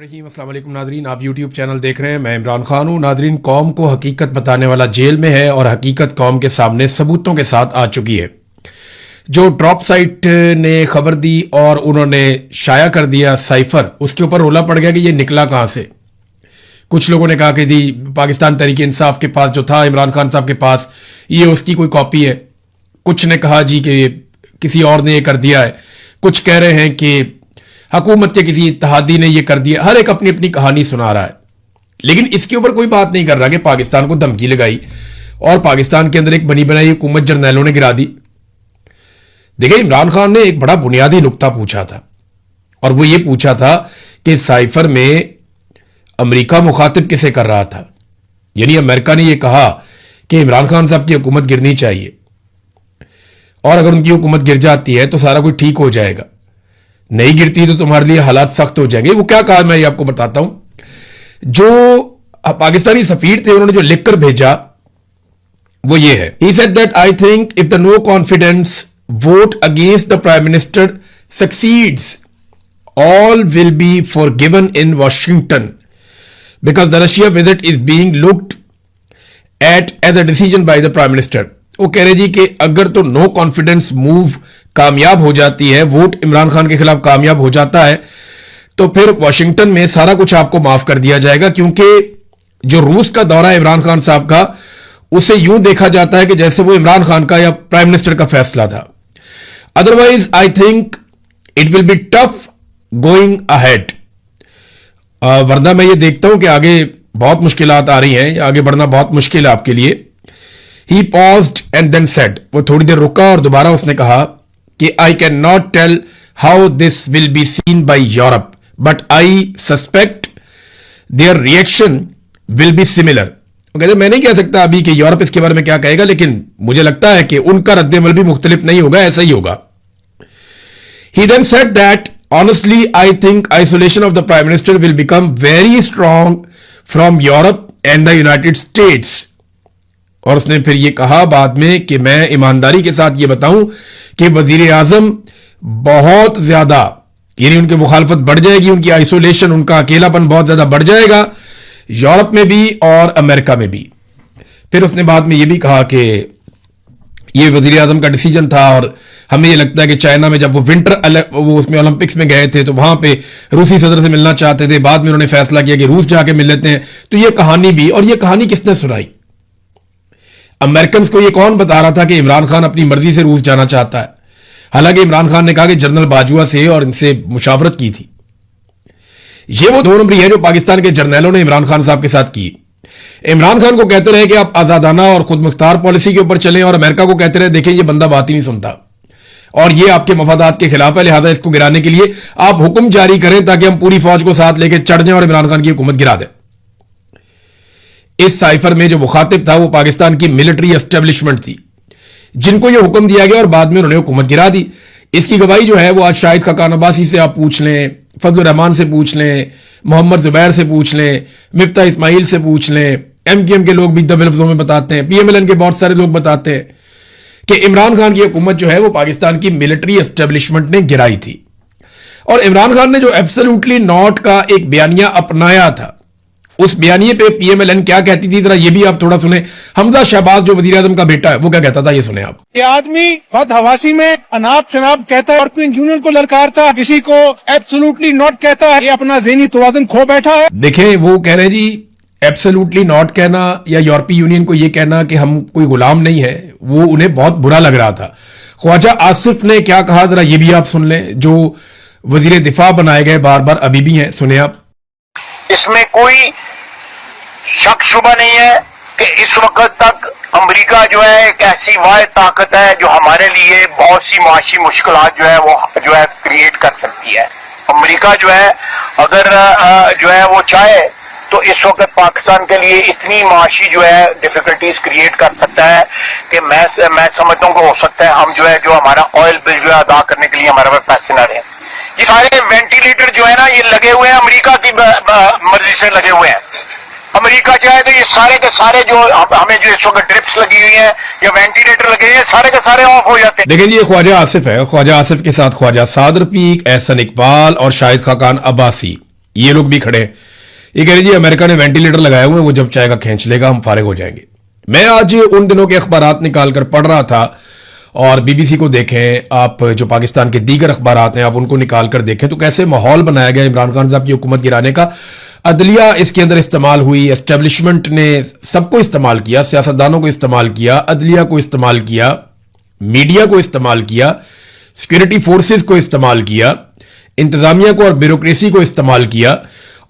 अस्सलाम वालेकुम नादरीन, आप यूट्यूब चैनल देख रहे हैं। मैं इमरान खान हूँ। नादरीन, कौम को हकीकत बताने वाला जेल में है और हकीकत कौम के सामने सबूतों के साथ आ चुकी है। जो ड्रॉप साइट ने खबर दी और उन्होंने शाया कर दिया साइफर, उसके ऊपर रोला पड़ गया कि ये निकला कहाँ से। कुछ लोगों ने कहा कि जी पाकिस्तान तहरीक इंसाफ के पास जो था इमरान खान साहब के पास, ये उसकी कोई कॉपी है। कुछ ने कहा जी कि किसी और ने ये कर दिया है। कुछ कह रहे हैं कि हुकूमत के किसी इत्तेहादी ने ये कर दिया। हर एक अपनी अपनी कहानी सुना रहा है, लेकिन इसके ऊपर कोई बात नहीं कर रहा कि पाकिस्तान को धमकी लगाई और पाकिस्तान के अंदर एक बनी बनाई हुकूमत जर्नैलों ने गिरा दी। देखिए, इमरान खान ने एक बड़ा बुनियादी नुक्ता पूछा था और वो ये पूछा था कि साइफर में अमेरिका मुखातिब किसे कर रहा था। यानी अमेरिका ने यह कहा कि इमरान खान साहब की हुकूमत गिरनी चाहिए और अगर उनकी हुकूमत गिर जाती है तो सारा कुछ ठीक हो जाएगा, नहीं गिरती तो तुम्हारे लिए हालात सख्त हो जाएंगे। वो क्या कहा मैं ये आपको बताता हूं। जो पाकिस्तानी सफीर थे उन्होंने जो लिखकर भेजा वो ये है। He said that I think if the no confidence vote against the prime minister succeeds, all will be forgiven in Washington because the Russia visit is being looked at as a decision by the prime minister. वो कह रहे जी कि अगर तो no confidence move कामयाब हो जाती है, वोट इमरान खान के खिलाफ कामयाब हो जाता है, तो फिर वॉशिंगटन में सारा कुछ आपको माफ कर दिया जाएगा। क्योंकि जो रूस का दौरा है इमरान खान साहब का, उसे यूं देखा जाता है कि जैसे वो इमरान खान का या प्राइम मिनिस्टर का फैसला था। Otherwise I think it will be tough going ahead. वरना मैं ये देखता हूं कि आगे बहुत मुश्किलात आ रही हैं, आगे बढ़ना बहुत मुश्किल है आपके लिए। He paused and then said, वो थोड़ी देर रुका और दोबारा उसने कहा कि I cannot tell how this will be seen by Europe, but I suspect their reaction will be similar. वो कहते मैं नहीं कह सकता अभी कि यूरोप इसके बारे में क्या कहेगा, लेकिन मुझे लगता है कि उनका रद्देमल भी मुख्तलिफ नहीं होगा, ऐसा ही होगा। He then said that honestly I think isolation of the prime minister will become very strong from Europe and the United States. और उसने फिर ये कहा बाद में कि मैं ईमानदारी के साथ ये बताऊं कि वजीर आजम बहुत ज्यादा, यानी उनकी मुखालफत बढ़ जाएगी, उनकी आइसोलेशन, उनका अकेलापन बहुत ज्यादा बढ़ जाएगा यूरोप में भी और अमेरिका में भी। फिर उसने बाद में ये भी कहा कि ये वजीर आजम का डिसीजन था और हमें ये लगता है कि चाइना में जब वो उसमें ओलंपिक्स में गए थे तो वहां पे रूसी सदर से मिलना चाहते थे, बाद में उन्होंने फैसला किया कि रूस जाके मिल लेते हैं। तो ये कहानी भी, और ये कहानी किसने सुनाई? अमेरिकन को ये कौन बता रहा था कि इमरान खान अपनी मर्जी से रूस जाना चाहता है? हालांकि इमरान खान ने कहा कि जनरल बाजुआ से और इनसे मुशावरत की थी। ये वो 2 नंबरी है जो पाकिस्तान के जर्नैलों ने इमरान खान साहब के साथ की। इमरान खान को कहते रहे कि आप आजादाना और खुद मुख्तार पॉलिसी के ऊपर चलें, और अमेरिका को कहते रहे देखें ये बंदा बात ही नहीं सुनता और ये आपके मफादात के खिलाफ है, लिहाजा इसको गिराने के लिए आप हुक्म जारी करें ताकि हम पूरी फौज को साथ लेकर चढ़ जाएं और इमरान खान की हुकूमत गिरा दें। इस साइफर में जो मुखातिब था वो पाकिस्तान की मिलिट्री एस्टेब्लिशमेंट थी, जिनको ये हुक्म दिया गया और बाद में उन्होंने हुकूमत गिरा दी। इसकी गवाही जो है वो आज शाहिद खाकान अब्बासी से आप पूछ लें, फजलुर रहमान से पूछ लें, मोहम्मद जुबैर से पूछ लें, मिफ्ता इस्माइल से पूछ लें। MKM के लोग भी दबे लफ्जों में बताते हैं, PMLN के बहुत सारे लोग बताते हैं कि इमरान खान की हुकूमत जो है वो पाकिस्तान की मिलिट्री एस्टेब्लिशमेंट ने गिराई थी। और इमरान खान ने जो एब्सोल्युटली नॉट का एक बयानिया अपनाया था, उस बयानिए पे PMLN क्या कहती थी, जरा ये भी आप थोड़ा सुने। हमजा शहबाज जो वजीर आजम का बेटा है वो क्या कहता था, ये सुने आप। ये आदमी बहुत हवासी में अनाप शनाप कहता है, यूरोपियन यूनियन को ललकारता, किसी को एब्सोल्युटली नॉट कहता है, ये अपना ज़हनी तवाज़ुन खो बैठा है। देखें, वो कह रहे जी एब्सोल्युटली नॉट कहना या यूरोपीय यूनियन को ये कहना कि हम कोई गुलाम नहीं है, वो उन्हें बहुत बुरा लग रहा था। ख्वाजा आसिफ ने क्या कहा, जरा ये भी आप सुन लें, जो वजीर दिफा बनाए गए बार बार अभी भी हैं, सुने आप। इसमें कोई शक शुबा नहीं है कि इस वक्त तक अमेरिका जो है एक ऐसी वाहिद ताकत है जो हमारे लिए बहुत सी मुआशी मुश्किलात जो है वो जो है क्रिएट कर सकती है। अमेरिका जो है अगर जो है वो चाहे तो इस वक्त पाकिस्तान के लिए इतनी मुआशी जो है डिफिकल्टीज क्रिएट कर सकता है कि मैं समझता हूँ कि हो सकता है हम जो है जो हमारा ऑयल बिल जो है अदा करने के लिए हमारे पास पैसे ना रहे। ये सारे वेंटिलेटर जो है ना ये लगे हुए हैं, अमेरिका की मर्जी से लगे हुए हैं। अमेरिका चाहे तो ये सारे के सारे जो हमें जो इस वक्त ड्रिप्स लगी हुई हैं या वेंटिलेटर लगे हैं, सारे के सारे ऑफ हो जाते हैं। देखिए ये ख्वाजा आसिफ है, ख्वाजा आसिफ के साथ ख्वाजा साद रफीक, एहसन इकबाल और शाहिद खाकान अब्बासी, ये लोग भी खड़े हैं, ये कह रहे जी अमेरिका ने वेंटिलेटर लगाए हुए हैं, वो जब चाहेगा खींच लेगा, हम फारिग हो जाएंगे। मैं आज उन दिनों के अखबारात निकालकर पढ़ रहा था, और बीबीसी को देखें आप, जो पाकिस्तान के दीगर अखबारात हैं आप उनको निकाल कर देखें, तो कैसे माहौल बनाया गया इमरान खान साहब की हुकूमत गिराने का। अदलिया इसके अंदर इस्तेमाल हुई, एस्टेब्लिशमेंट ने सबको इस्तेमाल किया, सियासतदानों को इस्तेमाल किया, अदलिया को इस्तेमाल किया, मीडिया को इस्तेमाल किया, सिक्योरिटी फोर्सेस को इस्तेमाल किया, इंतजामिया को और ब्यूरोक्रेसी को इस्तेमाल किया,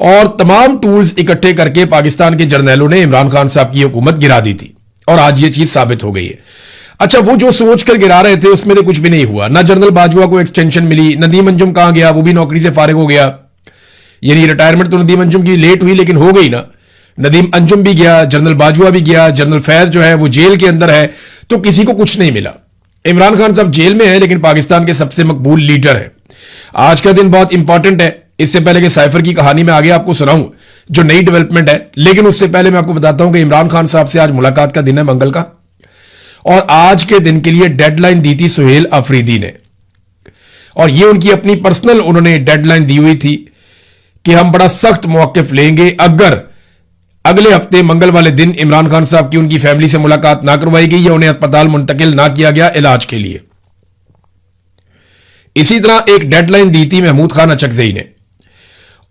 और तमाम टूल्स इकट्ठे करके पाकिस्तान के जर्नैलों ने इमरान खान साहब की हुकूमत गिरा दी थी, और आज ये चीज साबित हो गई है। अच्छा, वो जो सोच कर गिरा रहे थे उसमें तो कुछ भी नहीं हुआ। ना जनरल बाजवा को एक्सटेंशन मिली, नदीम अंजुम कहां गया, वो भी नौकरी से फारिग हो गया। यानी रिटायरमेंट तो नदीम अंजुम की लेट हुई लेकिन हो गई ना। नदीम अंजुम भी गया, जनरल बाजवा भी गया, जनरल फैज जो है वो जेल के अंदर है, तो किसी को कुछ नहीं मिला। इमरान खान साहब जेल में है लेकिन पाकिस्तान के सबसे मकबूल लीडर है। आज का दिन बहुत इंपॉर्टेंट है। इससे पहले कि साइफर की कहानी में आगे आपको सुनाऊं जो नई डेवलपमेंट है, लेकिन उससे पहले मैं आपको बताता हूं कि इमरान खान साहब से आज मुलाकात का दिन है, मंगल का, और आज के दिन के लिए डेडलाइन दी थी सुहेल अफरीदी ने, और ये उनकी अपनी पर्सनल उन्होंने डेडलाइन दी हुई थी कि हम बड़ा सख्त मौक़िफ़ लेंगे अगर अगले हफ्ते मंगल वाले दिन इमरान खान साहब की उनकी फैमिली से मुलाकात ना करवाई गई या उन्हें अस्पताल मुंतकिल ना किया गया इलाज के लिए। इसी तरह एक डेडलाइन दी थी महमूद खान अचकज़ई ने,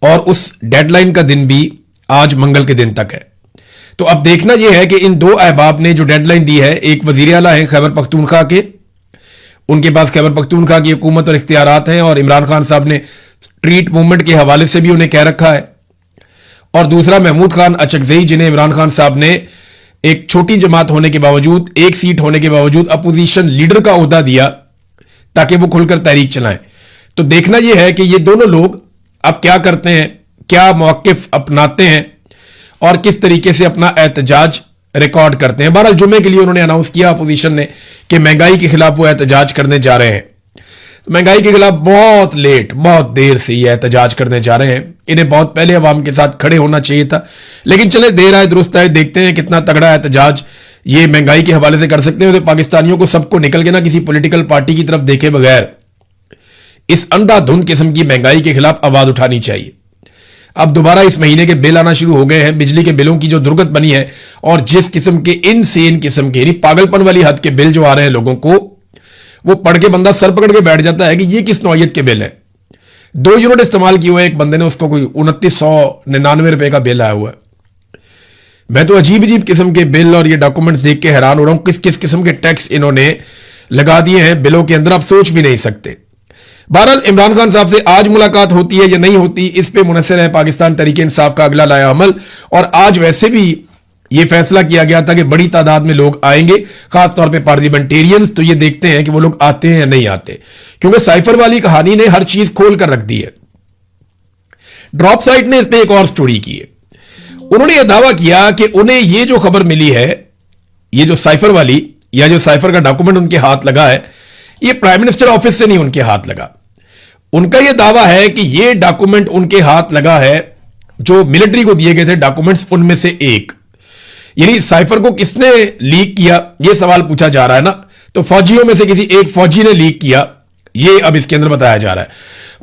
और उस डेडलाइन का दिन भी आज मंगल के दिन तक है। तो अब देखना यह है कि इन दो अहबाब ने जो डेडलाइन दी है, एक वजीर आला है खैबर पख्तूनख्वा के, उनके पास खैबर पख्तूनख्वा की हुकूमत और इख्तियारात हैं, और इमरान खान साहब ने स्ट्रीट मूवमेंट के हवाले से भी उन्हें कह रखा है, और दूसरा महमूद खान अचकज़ई जिन्हें इमरान खान साहब ने एक छोटी जमात होने के बावजूद, एक सीट होने के बावजूद अपोजिशन लीडर का ओहदा दिया ताकि वो खुलकर तहरीक चलाएं। तो देखना यह है कि ये दोनों लोग अब क्या करते हैं, क्या मौक़िफ़ अपनाते हैं और किस तरीके से अपना एहतजाज रिकॉर्ड करते हैं। बहरहाल जुम्मे के लिए उन्होंने अनाउंस किया अपोजिशन ने कि महंगाई के खिलाफ वो एहतजाज करने जा रहे हैं। तो महंगाई के खिलाफ बहुत लेट, बहुत देर से ये एहतजाज करने जा रहे हैं। इन्हें बहुत पहले अवाम के साथ खड़े होना चाहिए था, लेकिन चले देर आए दुरुस्त आए, देखते हैं कितना तगड़ा एहतजाज ये महंगाई के हवाले से कर सकते हैं। तो पाकिस्तानियों को सबको निकल के ना किसी पॉलिटिकल पार्टी की तरफ देखे बगैर इस अंधाधुंध किस्म की महंगाई के खिलाफ आवाज उठानी चाहिए। अब दोबारा इस महीने के बिल आना शुरू हो गए हैं, बिजली के बिलों की जो दुर्गत बनी है, और जिस किस्म के इनसेन किस्म के यानी पागलपन वाली हद के बिल जो आ रहे हैं लोगों को, वो पढ़ के बंदा सर पकड़ के बैठ जाता है कि ये किस नौयत के बिल है। 2 यूनिट इस्तेमाल किए हुए एक बंदे ने, उसको कोई 2999 रुपए का बिल आया हुआ है। मैं तो अजीब अजीब किस्म के बिल और ये डॉक्यूमेंट्स देख के हैरान हो रहा हूं, किस किस किस्म के टैक्स इन्होंने लगा दिए हैं बिलों के अंदर, आप सोच भी नहीं सकते। बहरहाल इमरान खान साहब से आज मुलाकात होती है या नहीं होती, इस पे मुनसर है पाकिस्तान तहरीक इंसाफ का अगला लाया अमल। और आज वैसे भी ये फैसला किया गया था कि बड़ी तादाद में लोग आएंगे, खासतौर पे पार्लियामेंटेरियंस। तो ये देखते हैं कि वो लोग आते हैं या नहीं आते, क्योंकि साइफर वाली कहानी ने हर चीज खोल कर रख दी है। ड्रॉप साइट ने इस पर एक और स्टोरी की है। उन्होंने यह दावा किया कि उन्हें ये जो खबर मिली है, ये जो साइफर वाली या जो साइफर का डॉक्यूमेंट उनके हाथ लगा है, ये प्राइम मिनिस्टर ऑफिस से नहीं उनके हाथ लगा। उनका यह दावा है कि ये डॉक्यूमेंट उनके हाथ लगा है जो मिलिट्री को दिए गए थे डॉक्यूमेंट्स, उनमें से एक। यानी साइफर को किसने लीक किया, यह सवाल पूछा जा रहा है ना। तो फौजियों में से किसी एक फौजी ने लीक किया, यह अब इसके अंदर बताया जा रहा है।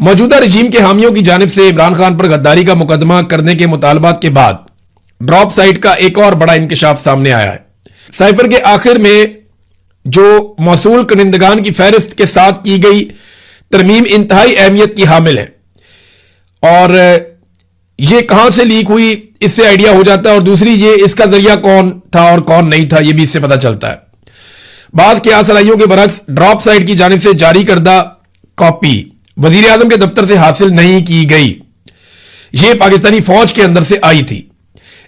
मौजूदा रजीम के हामियों की जानिब से इमरान खान पर गद्दारी का मुकदमा करने के मुतालबात के बाद ड्रॉप साइट का एक और बड़ा इंकशाफ सामने आया है। साइफर के आखिर में जो मौसूल कनिंदगान की फहरिस्त के साथ की गई तरमीम इंतहाई अहमियत की हामिल है, और यह कहां से लीक हुई इससे आइडिया हो जाता है, और दूसरी ये इसका जरिया कौन था और कौन नहीं था ये भी इससे पता चलता है। बात के आसलाइयों के बरक्स ड्रॉप साइट की जानिब से जारी करदा कॉपी वजीर आजम के दफ्तर से हासिल नहीं की गई। यह पाकिस्तानी फौज के अंदर से आई थी,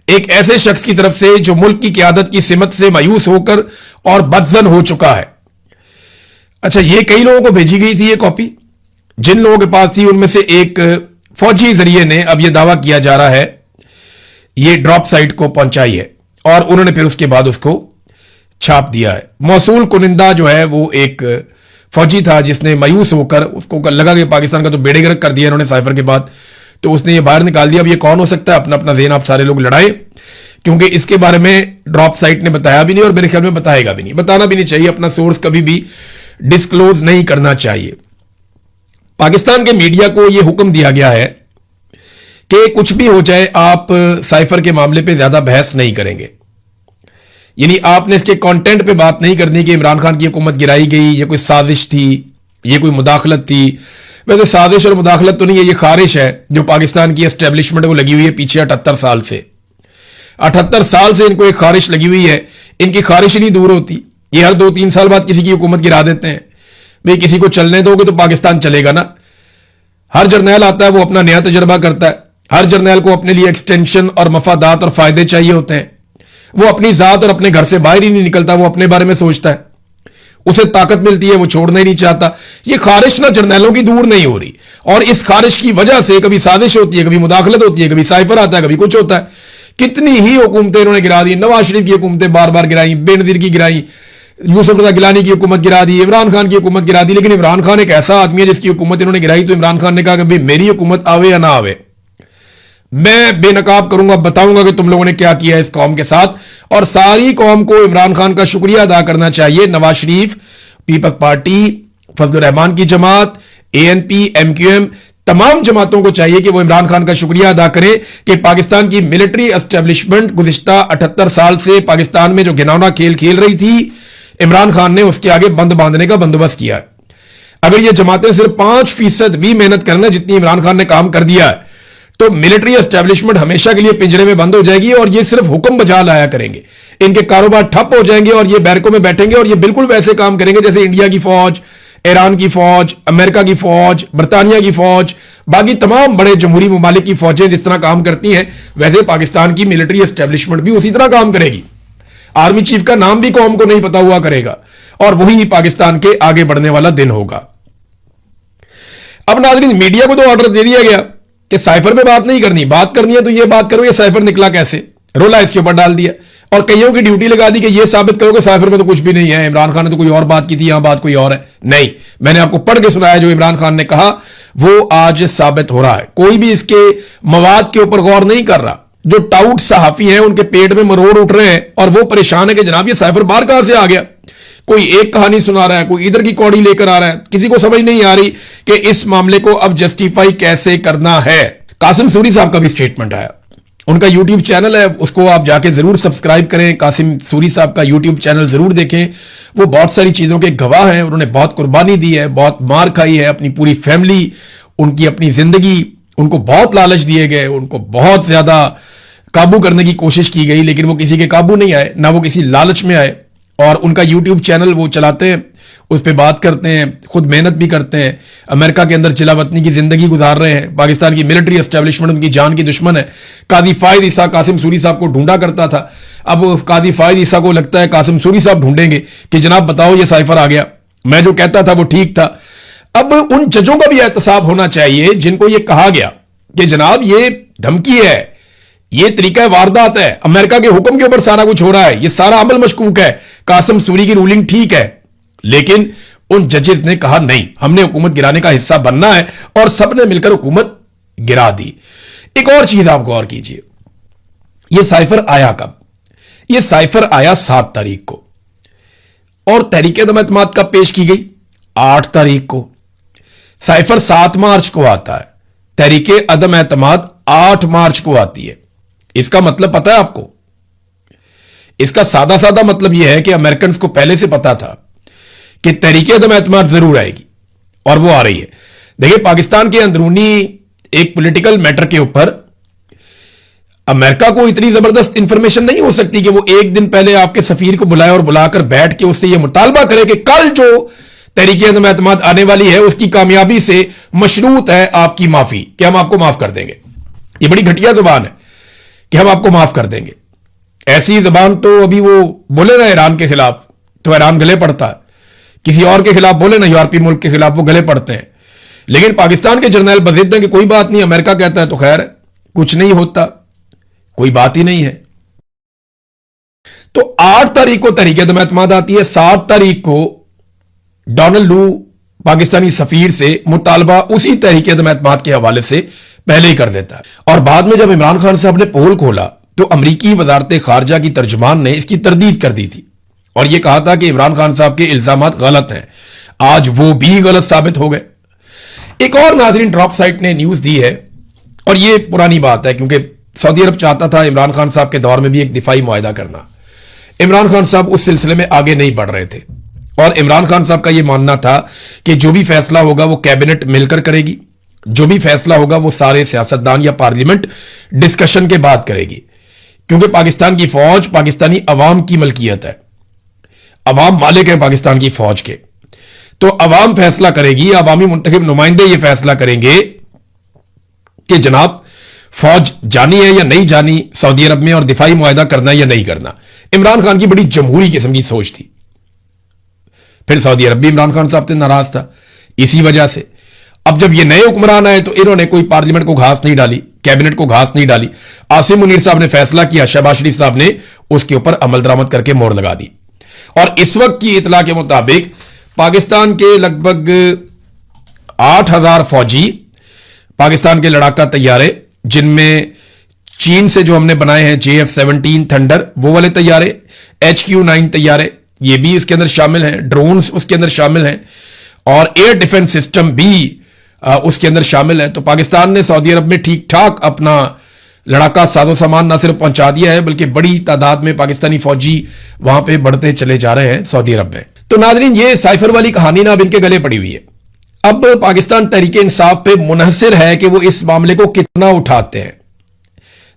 एक ऐसे शख्स की तरफ से जो मुल्क की क़यादत की सिमत से मायूस होकर और बदजन हो चुका है। अच्छा, ये कई लोगों को भेजी गई थी ये कॉपी। जिन लोगों के पास थी उनमें से एक फौजी जरिए ने, अब यह दावा किया जा रहा है, ये ड्रॉप साइट को पहुंचाई है, और उन्होंने फिर उसके बाद उसको छाप दिया है। मौसूल कुनिंदा जो है वो एक फौजी था जिसने मायूस होकर, उसको लगा कि पाकिस्तान का तो बेड़े गर्क कर दिया इन्होंने साइफर के बाद, तो उसने ये बाहर निकाल दिया। अब ये कौन हो सकता है, अपना अपना ज़हन आप सारे लोग लड़ाए, क्योंकि इसके बारे में ड्रॉप साइट ने बताया भी नहीं और मेरे ख्याल में बताएगा भी नहीं। बताना भी नहीं चाहिए, अपना सोर्स कभी भी डिस्क्लोज नहीं करना चाहिए। पाकिस्तान के मीडिया को यह हुक्म दिया गया है कि कुछ भी हो जाए आप साइफर के मामले पे ज्यादा बहस नहीं करेंगे, यानी आपने इसके कंटेंट पे बात नहीं करनी कि इमरान खान की हुकूमत गिराई गई, ये कोई साजिश थी, ये कोई मुदाखलत थी। वैसे साजिश और मुदाखलत तो नहीं है, ये खारिश है जो पाकिस्तान की एस्टेब्लिशमेंट को लगी हुई है पीछे 78 साल से। 78 साल से इनको एक खारिश लगी हुई है, इनकी खारिश नहीं दूर होती। ये हर 2-3 साल बाद किसी की हुकूमत गिरा देते हैं। भाई किसी को चलने दोगे तो पाकिस्तान चलेगा ना। हर जर्नैल आता है, वो अपना नया तजर्बा करता है। हर जर्नैल को अपने लिए एक्सटेंशन और मफादात और फायदे चाहिए होते हैं। वो अपनी जात और अपने घर से बाहर ही नहीं निकलता, वो अपने बारे में सोचता है। उसे ताकत मिलती है, वो छोड़ना ही नहीं चाहता। ये खारिश ना जर्नैलों की दूर नहीं हो रही, और इस खारिश की वजह से कभी साजिश होती है, कभी मुदाखलत होती है, कभी साइफर आता है, कभी कुछ होता है। कितनी ही हुकूमतें इन्होंने गिरा दी। नवाज शरीफ की हुकूमतें बार बार गिराई, बेनजीर की गिराई, यूसुफ रजा गिलानी की हुकूमत गिरा दी, इमरान खान की हुकूमत गिरा दी। लेकिन इमरान खान एक ऐसा आदमी है जिसकी हुकूमत इन्होंने गिराई तो इमरान खान ने कहा कि भाई मेरी हुकूमत आवे या ना आवे, मैं बेनकाब करूंगा, बताऊंगा कि तुम लोगों ने क्या किया इस कौम के साथ। और सारी कौम को इमरान खान का शुक्रिया अदा करना चाहिए। नवाज शरीफ, पीपल्स पार्टी, फजलुर रहमान की जमात, ANP, MQM, तमाम जमातों को चाहिए कि वो इमरान खान का शुक्रिया अदा करें कि पाकिस्तान की मिलिट्री एस्टेब्लिशमेंट गुज़िश्ता 78 साल से पाकिस्तान में जो घिनौना खेल खेल रही थी, इमरान खान ने उसके आगे बंद बांधने का बंदोबस्त किया है। अगर ये जमातें सिर्फ 5% भी मेहनत करना जितनी इमरान खान ने काम कर दिया है, तो मिलिट्री एस्टेब्लिशमेंट हमेशा के लिए पिंजरे में बंद हो जाएगी और ये सिर्फ हुक्म बजा लाया करेंगे। इनके कारोबार ठप हो जाएंगे और ये बैरकों में बैठेंगे और ये बिल्कुल वैसे काम करेंगे जैसे इंडिया की फौज, ईरान की फौज, अमेरिका की फौज, बरतानिया की फौज, बाकी तमाम बड़े जमहूरी ममालिक की फौजें जिस तरह काम करती हैं, वैसे पाकिस्तान की मिलिट्री एस्टेब्लिशमेंट भी उसी तरह काम करेगी। आर्मी चीफ का नाम भी कौम को नहीं पता हुआ करेगा और वही पाकिस्तान के आगे बढ़ने वाला दिन होगा। अब नाज़रीन, मीडिया को तो ऑर्डर दे दिया गया कि साइफर पे बात नहीं करनी, बात करनी है तो ये बात करो, ये साइफर निकला कैसे, रोला इसके ऊपर डाल दिया और कईयों की ड्यूटी लगा दी कि ये साबित करो कि साइफर में तो कुछ भी नहीं है, इमरान खान ने तो कोई और बात की थी, यहां बात कोई और है। नहीं, मैंने आपको पढ़ के सुनाया जो इमरान खान ने कहा वो आज साबित हो रहा है। कोई भी इसके मवाद के ऊपर गौर नहीं कर रहा। जो टाउट सहाफी हैं उनके पेट में मरोड़ उठ रहे हैं और वो परेशान है कि जनाब ये साइफर बाहर कहां से आ गया। कोई एक कहानी सुना रहा है, कोई इधर की कौड़ी लेकर आ रहा है, किसी को समझ नहीं आ रही कि इस मामले को अब जस्टिफाई कैसे करना है। कासिम सूरी साहब का भी स्टेटमेंट आया, उनका यूट्यूब चैनल है, उसको आप जाके जरूर सब्सक्राइब करें। कासिम सूरी साहब का यूट्यूब चैनल जरूर देखें। वो बहुत सारी चीजों के गवाह हैं, उन्होंने बहुत कुर्बानी दी है, बहुत मार खाई है, अपनी पूरी फैमिली, उनकी अपनी जिंदगी, उनको बहुत लालच दिए गए, उनको बहुत ज्यादा काबू करने की कोशिश की गई, लेकिन वो किसी के काबू नहीं आए, ना वो किसी लालच में आए। और उनका यूट्यूब चैनल वो चलाते हैं, उस पर बात करते हैं, खुद मेहनत भी करते हैं, अमेरिका के अंदर चिलावतनी की जिंदगी गुजार रहे हैं। पाकिस्तान की मिलिट्री एस्टेब्लिशमेंट उनकी जान की दुश्मन है। काजी फायद ईसा कासिम सूरी साहब को ढूंढा करता था, अब काजी फायद ईसा को लगता है कासिम सूरी साहब ढूंढेंगे कि जनाब बताओ ये साइफर आ गया, मैं जो कहता था वो ठीक था। अब उन जजों का भी एहतसाब होना चाहिए जिनको ये कहा गया कि जनाब ये धमकी है, ये तरीका वारदात है, अमेरिका के हुक्म के ऊपर सारा कुछ हो रहा है, ये सारा अमल मशकूक है, कासिम सूरी की रूलिंग ठीक है। लेकिन उन जजेस ने कहा नहीं, हमने हुकूमत गिराने का हिस्सा बनना है और सबने मिलकर हुकूमत गिरा दी। एक और चीज आप गौर कीजिए, यह साइफर आया कब? यह साइफर आया 7 तारीख को और तहरीक अदम एतमाद कब पेश की गई? 8 तारीख को। साइफर 7 मार्च को आता है, तहरीक अदम एतमाद 8 मार्च को आती है। इसका मतलब पता है आपको? इसका सादा सादा मतलब यह है कि अमेरिकन को पहले से पता था कि तहरीक अदम एतमाद जरूर आएगी और वो आ रही है। देखिए, पाकिस्तान के अंदरूनी एक पॉलिटिकल मैटर के ऊपर अमेरिका को इतनी जबरदस्त इंफॉर्मेशन नहीं हो सकती कि वो एक दिन पहले आपके सफीर को बुलाए और बुलाकर बैठ के उससे यह मुतालबा करे कि कल जो तहरीक अदम एतमाद आने वाली है उसकी कामयाबी से मशरूत है आपकी माफी, कि हम आपको माफ कर देंगे। ये बड़ी घटिया जुबान है कि हम आपको माफ कर देंगे। ऐसी जबान तो अभी वो बोले ना ईरान के खिलाफ तो ईरान गले पड़ता है, किसी और के खिलाफ बोले ना यूरोपीय मुल्क के खिलाफ वो गले पड़ते हैं। लेकिन पाकिस्तान के जर्नैल बजिद हैं कि कोई बात नहीं, अमेरिका कहता है तो खैर कुछ नहीं होता, कोई बात ही नहीं है। तो 8 तारीख को तहरीक अदम एतमाद आती है, 7 तारीख को डोनाल्ड लू पाकिस्तानी सफीर से मुतालबा उसी तहरीक अदम एतमाद के हवाले से पहले ही कर देता है। और बाद में जब इमरान खान साहब ने पोल खोला तो अमरीकी वजारत खारजा की तर्जुमान ने इसकी तरदीद कर दी थी और यह कहा था कि इमरान खान साहब के इल्जामात गलत हैं। आज वो भी गलत साबित हो गए। एक और नाजरीन ड्रॉप साइट ने न्यूज दी है और ये पुरानी बात है, क्योंकि सऊदी अरब चाहता था इमरान खान साहब के दौर में भी एक दिफाई मुआहदा करना। इमरान खान साहब उस सिलसिले में आगे नहीं बढ़ रहे थे, और इमरान खान साहब का यह मानना था कि जो भी फैसला होगा वो कैबिनेट मिलकर करेगी, जो भी फैसला होगा वो सारे सियासतदान या पार्लियामेंट डिस्कशन के बाद करेगी, क्योंकि पाकिस्तान की फौज पाकिस्तानी अवाम की मलकियत है, अवाम मालिक है पाकिस्तान की फौज के। तो अवाम फैसला करेगी, अवामी मुंतखब नुमाइंदे ये फैसला करेंगे कि जनाब फौज जानी है या नहीं जानी सऊदी अरब में, और दिफाई मुआहदा करना है या नहीं करना। इमरान खान की बड़ी जमहूरी किस्म की सोच थी। फिर सऊदी अरब भी इमरान खान साहब से नाराज था इसी वजह से। अब जब ये नए हुक्मरान आए तो इन्होंने कोई पार्लियामेंट को घास नहीं डाली, कैबिनेट को घास नहीं डाली। आसिम मुनीर साहब ने फैसला किया, शहबाज शरीफ साहब ने उसके ऊपर अमल दरामद करके मोहर लगा दी। और इस वक्त की इतला के मुताबिक पाकिस्तान के लगभग 8,000 फौजी, पाकिस्तान के लड़ाका तैयारे, जिनमें चीन से जो हमने बनाए हैं JF-17 थंडर वो वाले तैयारे, HQ-9 तैयारे ये भी इसके अंदर शामिल हैं, ड्रोन्स उसके अंदर शामिल हैं, और एयर डिफेंस सिस्टम भी उसके अंदर शामिल है। तो पाकिस्तान ने सऊदी अरब में ठीक ठाक अपना लड़ाका साजो सामान ना सिर्फ पहुंचा दिया है, बल्कि बड़ी तादाद में पाकिस्तानी फौजी वहां पे बढ़ते चले जा रहे हैं सऊदी अरब में। तो नाज़रीन, ये साइफर वाली कहानी ना अब इनके गले पड़ी हुई है। अब पाकिस्तान तहरीक इंसाफ पे मुनहसिर है कि वो इस मामले को कितना उठाते हैं।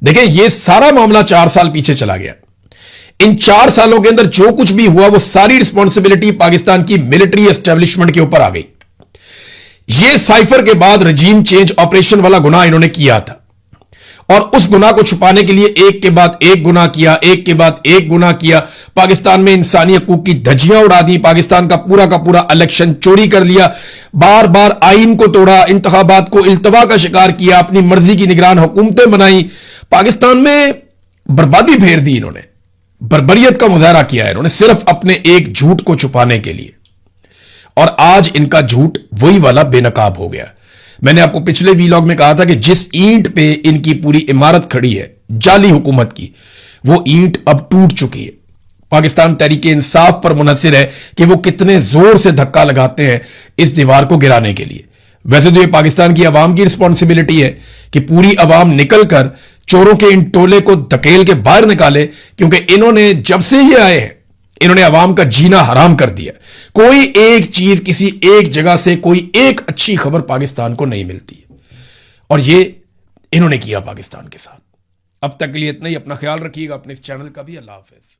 देखें, ये सारा मामला 4 साल पीछे चला गया। इन 4 सालों के अंदर जो कुछ भी हुआ वो सारी रिस्पॉन्सिबिलिटी पाकिस्तान की मिलिट्री एस्टेब्लिशमेंट के ऊपर आ गई। ये साइफर के बाद रजीम चेंज ऑपरेशन वाला गुनाह इन्होंने किया था, और उस गुनाह को छुपाने के लिए एक के बाद एक गुनाह किया, एक के बाद एक गुनाह किया। पाकिस्तान में इंसानी हकूक की धज्जियां उड़ा दी, पाकिस्तान का पूरा इलेक्शन चोरी कर लिया, बार बार आइन को तोड़ा, इंतखाबात को इल्तवा का शिकार किया, अपनी मर्जी की निगरान हुकूमतें बनाई, पाकिस्तान में बर्बादी फेर दी इन्होंने, बर्बरियत का मुजाहरा किया है इन्होंने सिर्फ अपने एक झूठ को छुपाने के लिए। और आज इनका झूठ वही वाला बेनकाब हो गया। मैंने आपको पिछले वीलॉग में कहा था कि जिस ईंट पे इनकी पूरी इमारत खड़ी है जाली हुकूमत की, वो ईंट अब टूट चुकी है। पाकिस्तान तहरीक इंसाफ पर मुनहसिर है कि वो कितने जोर से धक्का लगाते हैं इस दीवार को गिराने के लिए। वैसे तो ये पाकिस्तान की आवाम की रिस्पॉन्सिबिलिटी है कि पूरी आवाम निकलकर चोरों के इन टोले को धकेल के बाहर निकाले, क्योंकि इन्होंने जब से ये आए हैं इन्होंने आवाम का जीना हराम कर दिया। कोई एक चीज, किसी एक जगह से कोई एक अच्छी खबर पाकिस्तान को नहीं मिलती है, और ये इन्होंने किया पाकिस्तान के साथ। अब तक के लिए इतना ही। अपना ख्याल रखिएगा, अपने इस चैनल का भी। अल्लाह हाफिज।